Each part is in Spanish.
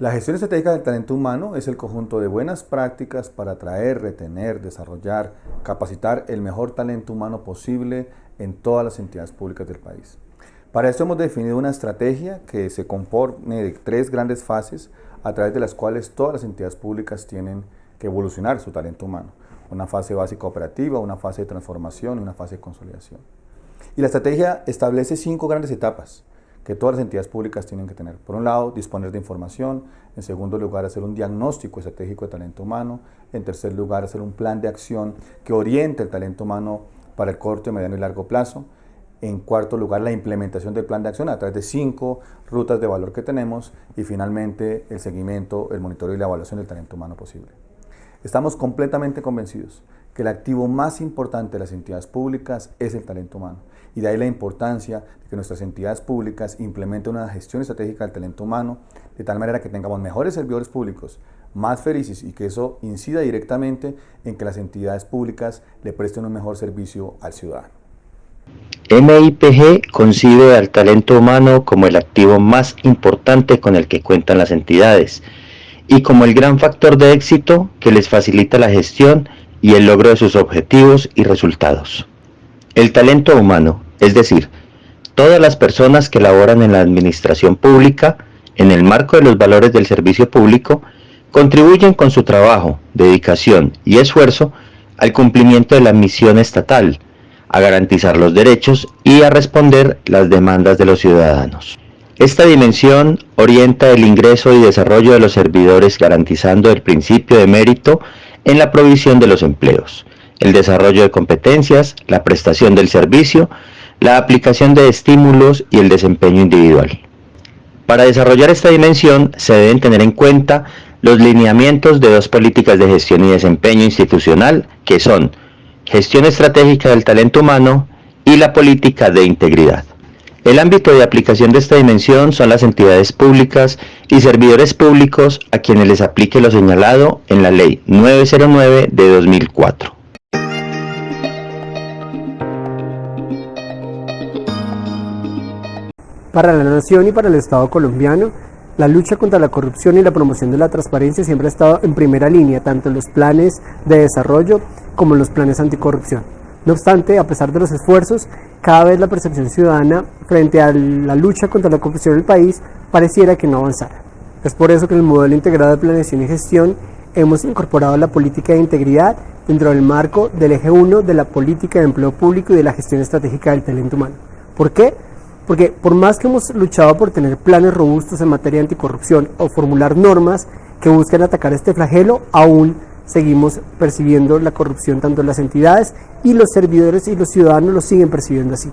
La gestión estratégica del talento humano es el conjunto de buenas prácticas para atraer, retener, desarrollar, capacitar el mejor talento humano posible en todas las entidades públicas del país. Para esto hemos definido una estrategia que se compone de 3 grandes fases a través de las cuales todas las entidades públicas tienen que evolucionar su talento humano. Una fase básica operativa, una fase de transformación y una fase de consolidación. Y la estrategia establece 5 grandes etapas que todas las entidades públicas tienen que tener. Por un lado, disponer de información. En segundo lugar, hacer un diagnóstico estratégico de talento humano. En tercer lugar, hacer un plan de acción que oriente el talento humano para el corto, mediano y largo plazo. En cuarto lugar, la implementación del plan de acción a través de 5 rutas de valor que tenemos. Y finalmente, el seguimiento, el monitoreo y la evaluación del talento humano posible. Estamos completamente convencidos que el activo más importante de las entidades públicas es el talento humano. Y de ahí la importancia de que nuestras entidades públicas implementen una gestión estratégica del talento humano, de tal manera que tengamos mejores servidores públicos, más felices, y que eso incida directamente en que las entidades públicas le presten un mejor servicio al ciudadano. MIPG concibe al talento humano como el activo más importante con el que cuentan las entidades y como el gran factor de éxito que les facilita la gestión y el logro de sus objetivos y resultados. El talento humano, es decir, todas las personas que laboran en la administración pública, en el marco de los valores del servicio público, contribuyen con su trabajo, dedicación y esfuerzo al cumplimiento de la misión estatal, a garantizar los derechos y a responder las demandas de los ciudadanos. Esta dimensión orienta el ingreso y desarrollo de los servidores, garantizando el principio de mérito en la provisión de los empleos, el desarrollo de competencias, la prestación del servicio, la aplicación de estímulos y el desempeño individual. Para desarrollar esta dimensión se deben tener en cuenta los lineamientos de 2 políticas de gestión y desempeño institucional, que son gestión estratégica del talento humano y la política de integridad. El ámbito de aplicación de esta dimensión son las entidades públicas y servidores públicos a quienes les aplique lo señalado en la Ley 909 de 2004. Para la nación y para el Estado colombiano, la lucha contra la corrupción y la promoción de la transparencia siempre ha estado en primera línea, tanto en los planes de desarrollo como en los planes anticorrupción. No obstante, a pesar de los esfuerzos, cada vez la percepción ciudadana frente a la lucha contra la corrupción en el país pareciera que no avanzara. Es por eso que en el modelo integrado de planeación y gestión hemos incorporado la política de integridad dentro del marco del eje 1 de la política de empleo público y de la gestión estratégica del talento humano. ¿Por qué? Porque por más que hemos luchado por tener planes robustos en materia de anticorrupción o formular normas que busquen atacar este flagelo, aún seguimos percibiendo la corrupción tanto en las entidades, y los servidores y los ciudadanos lo siguen percibiendo así.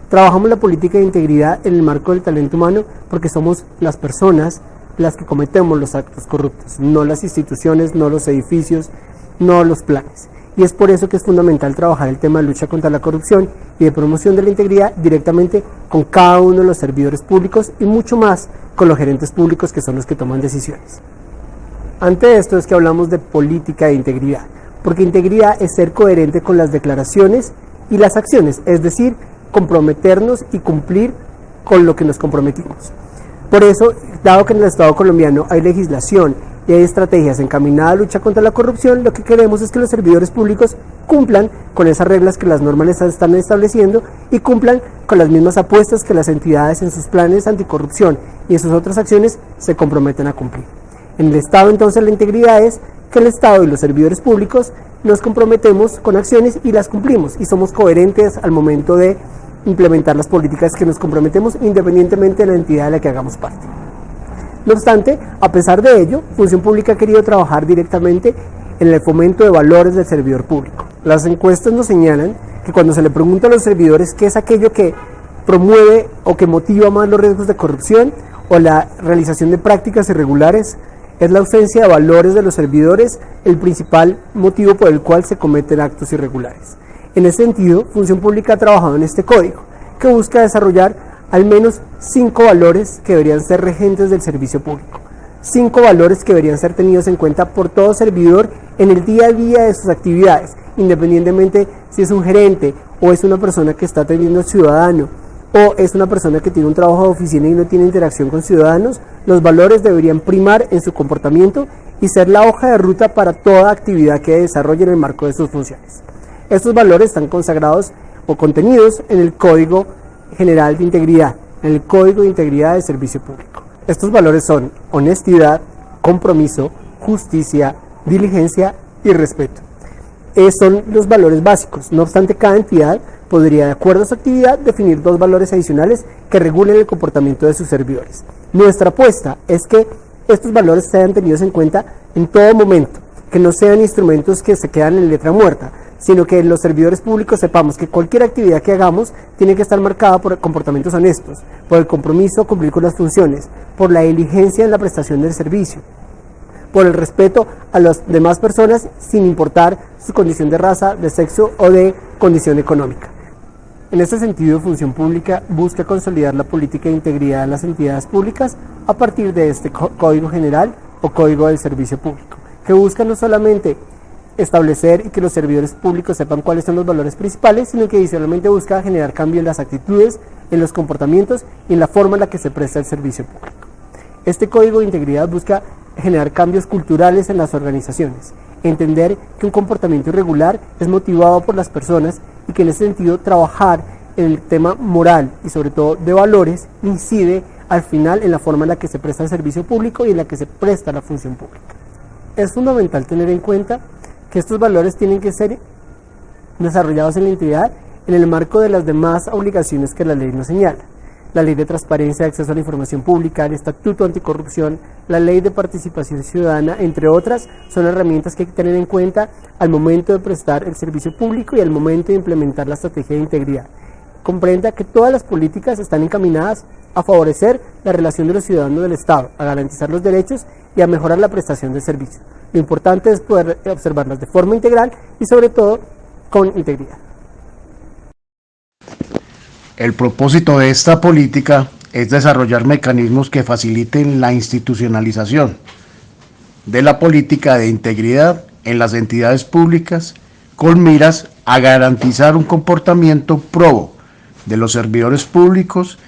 Trabajamos la política de integridad en el marco del talento humano porque somos las personas las que cometemos los actos corruptos, no las instituciones, no los edificios, no los planes. Y es por eso que es fundamental trabajar el tema de lucha contra la corrupción y de promoción de la integridad directamente con cada uno de los servidores públicos y mucho más con los gerentes públicos, que son los que toman decisiones. Ante esto es que hablamos de política de integridad, porque integridad es ser coherente con las declaraciones y las acciones, es decir, comprometernos y cumplir con lo que nos comprometimos. Por eso, dado que en el Estado colombiano hay legislación y hay estrategias encaminadas a la lucha contra la corrupción, lo que queremos es que los servidores públicos cumplan con esas reglas que las normas les están estableciendo y cumplan con las mismas apuestas que las entidades en sus planes anticorrupción y en sus otras acciones se comprometen a cumplir. En el Estado, entonces, la integridad es que el Estado y los servidores públicos nos comprometemos con acciones y las cumplimos, y somos coherentes al momento de implementar las políticas que nos comprometemos, independientemente de la entidad de la que hagamos parte. No obstante, a pesar de ello, Función Pública ha querido trabajar directamente en el fomento de valores del servidor público. Las encuestas nos señalan que cuando se le pregunta a los servidores qué es aquello que promueve o que motiva más los riesgos de corrupción o la realización de prácticas irregulares, es la ausencia de valores de los servidores el principal motivo por el cual se cometen actos irregulares. En ese sentido, Función Pública ha trabajado en este código, que busca desarrollar al menos 5 valores que deberían ser regentes del servicio público. 5 valores que deberían ser tenidos en cuenta por todo servidor en el día a día de sus actividades, independientemente si es un gerente o es una persona que está atendiendo al ciudadano o es una persona que tiene un trabajo de oficina y no tiene interacción con ciudadanos. los valores deberían primar en su comportamiento y ser la hoja de ruta para toda actividad que desarrolle en el marco de sus funciones. Estos valores están consagrados o contenidos en el Código General de Integridad, en el Código de Integridad del Servicio Público. Estos valores son honestidad, compromiso, justicia, diligencia y respeto. Son los valores básicos. No obstante, cada entidad podría, de acuerdo a su actividad, definir 2 valores adicionales que regulen el comportamiento de sus servidores. Nuestra apuesta es que estos valores sean tenidos en cuenta en todo momento, que no sean instrumentos que se quedan en letra muerta, sino que los servidores públicos sepamos que cualquier actividad que hagamos tiene que estar marcada por comportamientos honestos, por el compromiso a cumplir con las funciones, por la diligencia en la prestación del servicio, por el respeto a las demás personas sin importar su condición de raza, de sexo o de condición económica. En este sentido, Función Pública busca consolidar la política de integridad de las entidades públicas a partir de este Código General o Código del Servicio Público, que busca no solamente establecer y que los servidores públicos sepan cuáles son los valores principales, sino que adicionalmente busca generar cambio en las actitudes, en los comportamientos y en la forma en la que se presta el servicio público. Este Código de Integridad busca generar cambios culturales en las organizaciones, entender que un comportamiento irregular es motivado por las personas y que en ese sentido trabajar en el tema moral y sobre todo de valores incide al final en la forma en la que se presta el servicio público y en la que se presta la función pública. Es fundamental tener en cuenta que estos valores tienen que ser desarrollados en la entidad en el marco de las demás obligaciones que la ley nos señala. La Ley de Transparencia y Acceso a la Información Pública, el Estatuto Anticorrupción, la Ley de Participación Ciudadana, entre otras, son herramientas que hay que tener en cuenta al momento de prestar el servicio público y al momento de implementar la estrategia de integridad. Comprenda que todas las políticas están encaminadas a favorecer la relación de los ciudadanos del Estado, a garantizar los derechos y a mejorar la prestación de servicios. Lo importante es poder observarlas de forma integral y sobre todo con integridad. El propósito de esta política es desarrollar mecanismos que faciliten la institucionalización de la política de integridad en las entidades públicas con miras a garantizar un comportamiento probo de los servidores públicos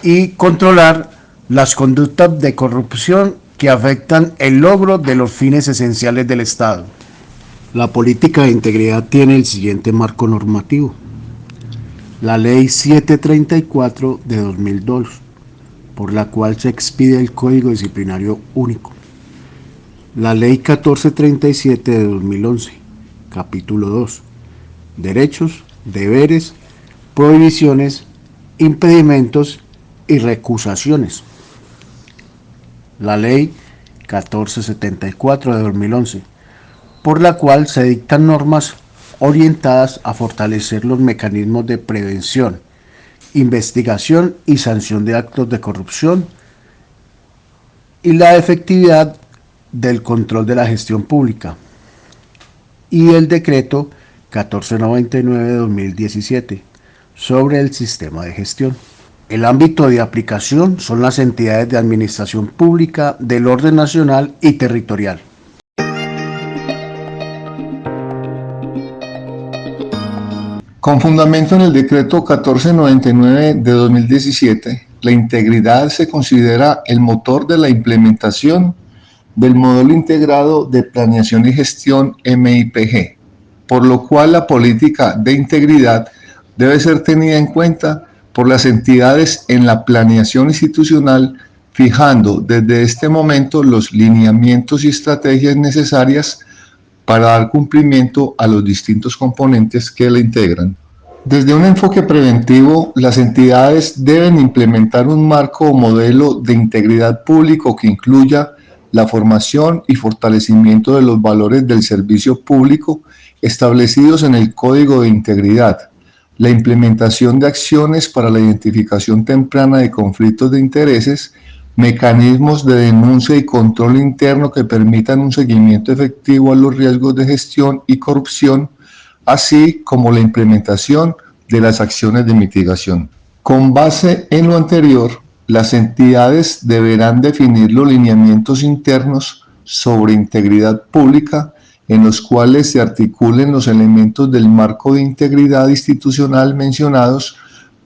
y controlar las conductas de corrupción que afectan el logro de los fines esenciales del Estado. La política de integridad tiene el siguiente marco normativo: la Ley 734 de 2002, por la cual se expide el Código Disciplinario Único; la Ley 1437 de 2011, capítulo 2, derechos, deberes, prohibiciones, impedimentos y recusaciones; la Ley 1474 de 2011, por la cual se dictan normas orientadas a fortalecer los mecanismos de prevención, investigación y sanción de actos de corrupción y la efectividad del control de la gestión pública; y el Decreto 1499 de 2017 sobre el sistema de gestión. El ámbito de aplicación son las entidades de administración pública del orden nacional y territorial. Con fundamento en el Decreto 1499 de 2017, la integridad se considera el motor de la implementación del Modelo Integrado de Planeación y Gestión MIPG, por lo cual la política de integridad debe ser tenida en cuenta por las entidades en la planeación institucional, fijando desde este momento los lineamientos y estrategias necesarias para dar cumplimiento a los distintos componentes que la integran. Desde un enfoque preventivo, las entidades deben implementar un marco o modelo de integridad público que incluya la formación y fortalecimiento de los valores del servicio público establecidos en el Código de Integridad, la implementación de acciones para la identificación temprana de conflictos de intereses, mecanismos de denuncia y control interno que permitan un seguimiento efectivo a los riesgos de gestión y corrupción, así como la implementación de las acciones de mitigación. Con base en lo anterior, las entidades deberán definir los lineamientos internos sobre integridad pública en los cuales se articulen los elementos del marco de integridad institucional mencionados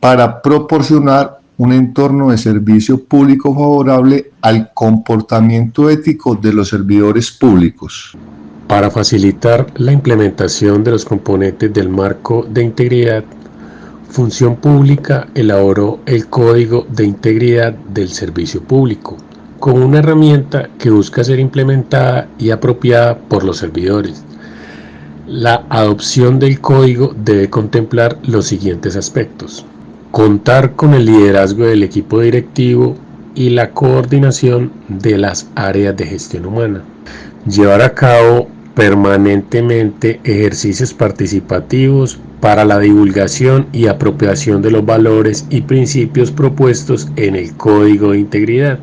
para proporcionar un entorno de servicio público favorable al comportamiento ético de los servidores públicos. Para facilitar la implementación de los componentes del marco de integridad, Función Pública elaboró el Código de Integridad del Servicio Público, como una herramienta que busca ser implementada y apropiada por los servidores. La adopción del código debe contemplar los siguientes aspectos: contar con el liderazgo del equipo directivo y la coordinación de las áreas de gestión humana, llevar a cabo permanentemente ejercicios participativos para la divulgación y apropiación de los valores y principios propuestos en el Código de Integridad,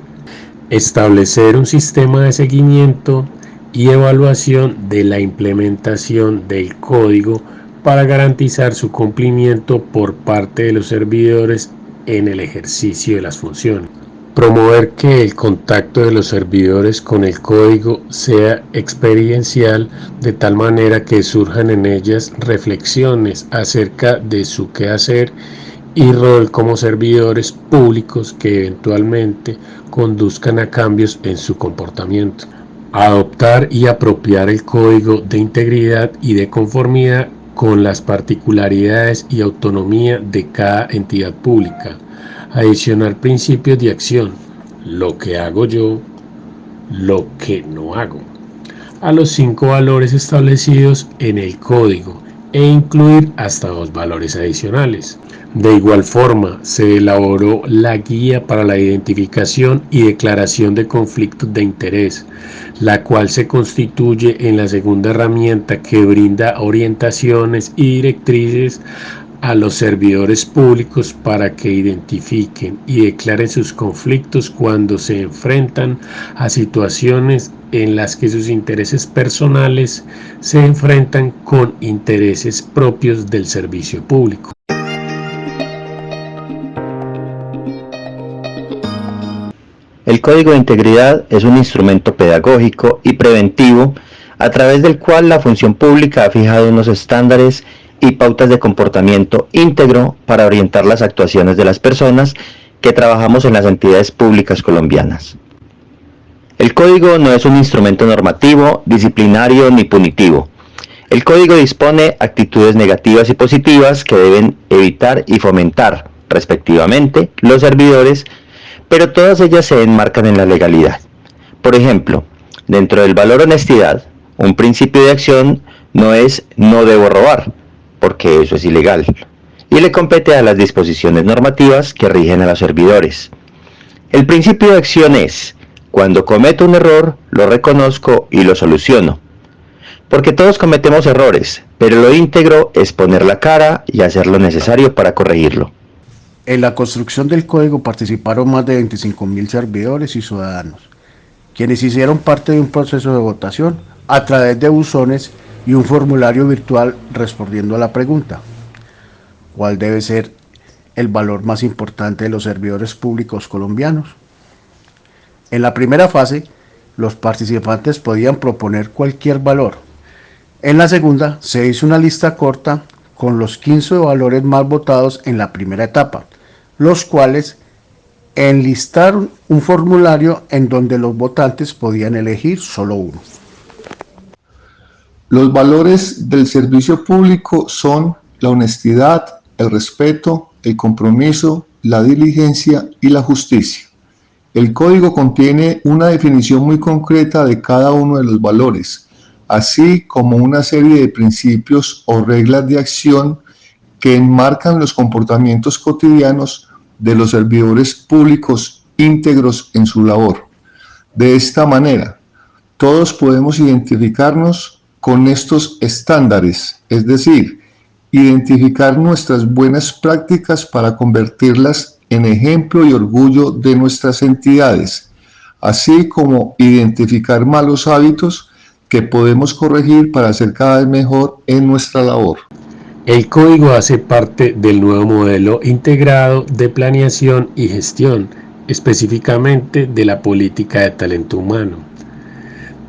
establecer un sistema de seguimiento y evaluación de la implementación del código para garantizar su cumplimiento por parte de los servidores en el ejercicio de las funciones. Promover que el contacto de los servidores con el código sea experiencial, de tal manera que surjan en ellas reflexiones acerca de su quehacer y rol como servidores públicos que eventualmente conduzcan a cambios en su comportamiento. Adoptar y apropiar el código de integridad y de conformidad con las particularidades y autonomía de cada entidad pública. Adicionar principios de acción, lo que hago yo, lo que no hago, a los 5 valores establecidos en el código e incluir hasta 2 valores adicionales. De igual forma, se elaboró la guía para la identificación y declaración de conflictos de interés, la cual se constituye en la segunda herramienta que brinda orientaciones y directrices a los servidores públicos para que identifiquen y declaren sus conflictos cuando se enfrentan a situaciones en las que sus intereses personales se enfrentan con intereses propios del servicio público. El Código de Integridad es un instrumento pedagógico y preventivo a través del cual la función pública ha fijado unos estándares y pautas de comportamiento íntegro para orientar las actuaciones de las personas que trabajamos en las entidades públicas colombianas. El Código no es un instrumento normativo, disciplinario ni punitivo. El Código dispone actitudes negativas y positivas que deben evitar y fomentar, respectivamente, los servidores, pero todas ellas se enmarcan en la legalidad. Por ejemplo, dentro del valor honestidad, un principio de acción no es "no debo robar", porque eso es ilegal, y le compete a las disposiciones normativas que rigen a los servidores. El principio de acción es: cuando cometo un error, lo reconozco y lo soluciono. Porque todos cometemos errores, pero lo íntegro es poner la cara y hacer lo necesario para corregirlo. En la construcción del código participaron más de 25.000 servidores y ciudadanos, quienes hicieron parte de un proceso de votación a través de buzones y un formulario virtual respondiendo a la pregunta: ¿cuál debe ser el valor más importante de los servidores públicos colombianos? En la primera fase, los participantes podían proponer cualquier valor. En la segunda, se hizo una lista corta con los 15 valores más votados en la primera etapa, los cuales enlistaron un formulario en donde los votantes podían elegir solo uno. Los valores del servicio público son la honestidad, el respeto, el compromiso, la diligencia y la justicia. El código contiene una definición muy concreta de cada uno de los valores, así como una serie de principios o reglas de acción que enmarcan los comportamientos cotidianos de los servidores públicos íntegros en su labor. De esta manera, todos podemos identificarnos con estos estándares, es decir, identificar nuestras buenas prácticas para convertirlas en ejemplo y orgullo de nuestras entidades, así como identificar malos hábitos que podemos corregir para ser cada vez mejor en nuestra labor. El código hace parte del nuevo modelo integrado de planeación y gestión, específicamente de la política de talento humano.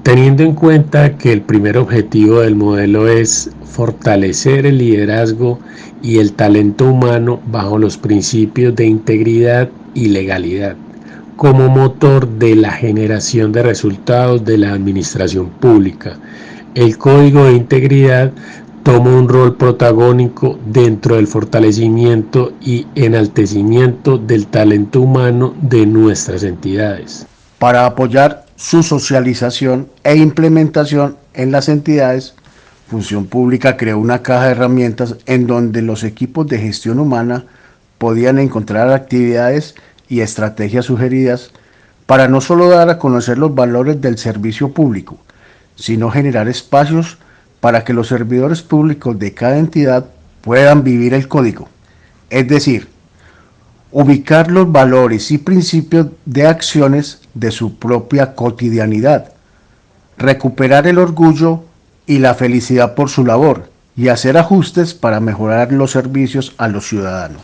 Teniendo en cuenta que el primer objetivo del modelo es fortalecer el liderazgo y el talento humano bajo los principios de integridad y legalidad, como motor de la generación de resultados de la administración pública. El Código de Integridad toma un rol protagónico dentro del fortalecimiento y enaltecimiento del talento humano de nuestras entidades. Para apoyar su socialización e implementación en las entidades, Función Pública creó una caja de herramientas en donde los equipos de gestión humana podían encontrar actividades y estrategias sugeridas para no solo dar a conocer los valores del servicio público, sino generar espacios para que los servidores públicos de cada entidad puedan vivir el código, es decir, ubicar los valores y principios de acciones de su propia cotidianidad, recuperar el orgullo y la felicidad por su labor y hacer ajustes para mejorar los servicios a los ciudadanos.